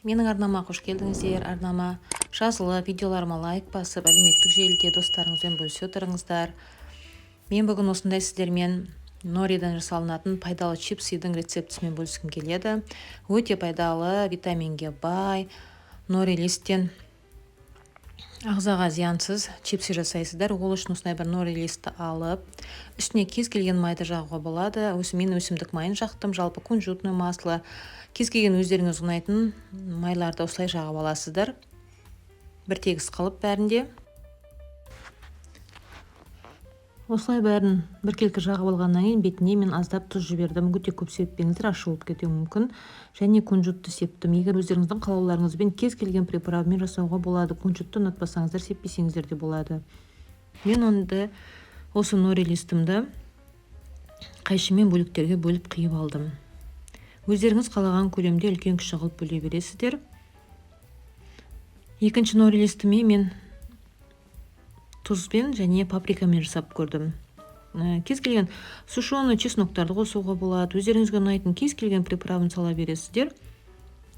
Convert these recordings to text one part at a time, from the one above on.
менің арнама қош келдіңіздер. Арнама жазылып, видеоларыма лайк басып, әлеуметтік желіде достарыңызбен бөлісе отырыңыздар. Мен бүгін осындай сіздермен норидан жасалынатын пайдалы чипсидің рецептісімен бөліскім келеді. Өте пайдалы, витаминге бай, нори-листен ағзаға зиянсыз чипси жасайсыздар. Ол үшін осындай бір нори-листі алып, үстіне кез келген майды жағуға болады. Мен өсімдік майын жақтым, жалпы кунжутный масло, кез келген өздеріңіз ұнайтын майларды осылай жағып аласыздар. Бір тегіс қылып бәрінде. Осылай бәрін біркелкі жағып алғаннан кейін бетіне мен аздап тұз жібердім. Өте көп сеппеңіздер, ашу болып кетуі мүмкін. Және кунжутты септім. Егер өздеріңіздің қалауларыңызбен кез келген препаратымен жасауға болады. Кунжутты ұнатпасаңыздар, сеппесеңіздер де болады. Мен онды осы нори-листімді қайшымен бөліктерге бөліп қиып алдым. Өздеріңіз қалаған көлемде үлкен-кіші қылып бөле бересіздер. Екінші нори-листіме мен тұзбен және паприкамен жасап көрдім. Кез келген сушеный чесноктарды қосуға болады. Өздеріңізге ұнайтын кез келген приправын сала бересіздер.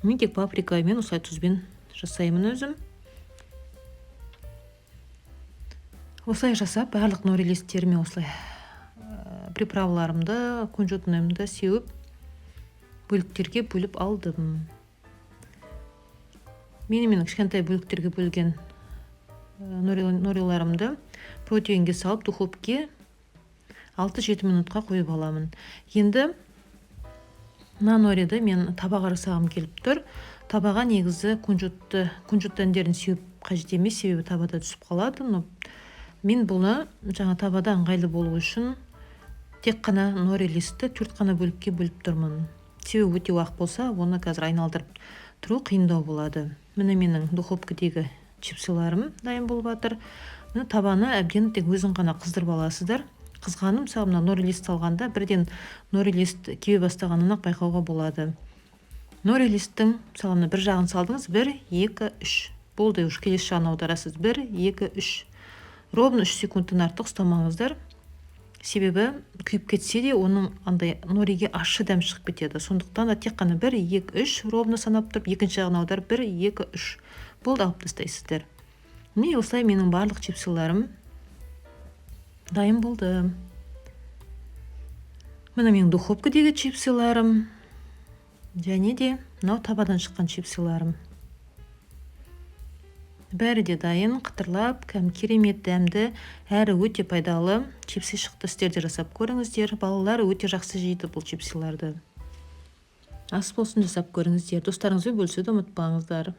Мен тек паприкамен осылай тұзбен жасаймын өзім. Осылай жасап, барлық нори-листтеріме осылай приправаларымды, кунжутныйымды сеуіп, бөліктерге бөліп алдым. Менімен кішкентай бөліктерге бөлген нориларымды протеинге салып духовке 6-7 минутқа қойып аламын. Енді нориді мен табаға жасағым келіп тұр. Табаға негізі кунжут дәндерін сеуіп қажет емес, себебі табада түсіп қалады. Мен бұны жаңа табада ыңғайлы болу үшін тек қана нори-листі 4 қана бөлікке бөліп тұрмын. Себебі өте уақыт болса, оны қазір айналдырып тұру қиындау болады. Міне менің духовкадегі чипсиларым дайын болып жатыр. Табаны әбден тек өзін ғана қыздырып аласыздар. Қызғаным, мысалы мына нори-лист салғанда бірден нори-лист кебе бастағанын байқауға болады. Нори-листтің мысалы бір жағын салдыңыз, 1, 2, 3. Болды, уж келесі жағын аударасыз. 1, 2, 3. Ровно 3 секундтан артық ұстамаңыздар. Себебі күйіп кетсе де оның андай нориге ащы дәм шығып кетеді. Сондықтан да тек қана 1, 2, 3 ровно санап тұрып, екінші жағын аударып 1, 2, 3. Болды, алып тастайсыздар. Міне осылай менің барлық чипсиларым дайын болды. Міне менің духовкадегі чипсиларым және де мынау табадан шыққан чипсиларым. Бәрі де дайын, қытырлап, керемет дәмді, әрі өте пайдалы чипси шықты. Сіздер де жасап көріңіздер. Балалар өте жақсы жейді бұл чипсиларды. Ас болсын жасап көріңіздер. Достарыңызбен бөлісуді ұмытпаңыздар.